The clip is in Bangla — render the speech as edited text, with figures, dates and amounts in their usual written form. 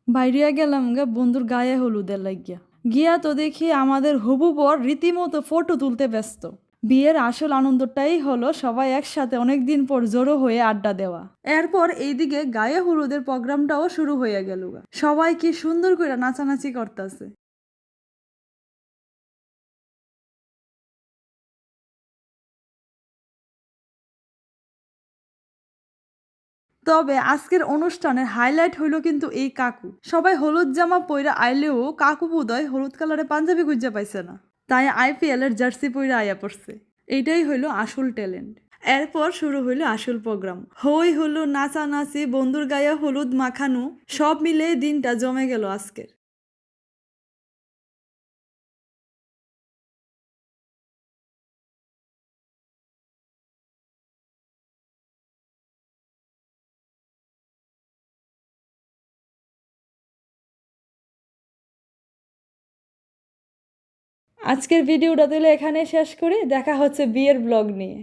বাইরিয়া গেলাম গা বন্ধুর গায়ে হলুদের লাগিয়া। গিয়া তো দেখি আমাদের হবু বর রীতিমতো ফটো তুলতে ব্যস্ত। বিয়ের আসল আনন্দটাই হলো সবাই একসাথে অনেকদিন পর জড়ো হয়ে আড্ডা দেওয়া। এরপর এইদিকে গায়ে হলুদের প্রোগ্রামটাও শুরু হয়ে গেল গা। সবাই কি সুন্দর করে নাচানাচি করতেছে। তবে আজকের অনুষ্ঠানের হাইলাইট হইল কিন্তু এই কাকু। সবাই হলুদ জামা পইরা আইলেও কাকু বোধহয় হলুদ কালারে পাঞ্জাবি খুঁজে পাইছে না, তাই আইপিএল এর জার্সি পইরা আইয়া পড়ছে। এইটাই হইল আসল ট্যালেন্ট। এরপর শুরু হইল আসল প্রোগ্রাম। হই হলো নাচানাচি, বন্ধুর গায়ে হলুদ মাখানো, সব মিলে দিনটা জমে গেল আজকের। আজকের ভিডিওটা তাহলে এখানে শেষ করি। দেখা হচ্ছে বিয়ের ব্লগ নিয়ে।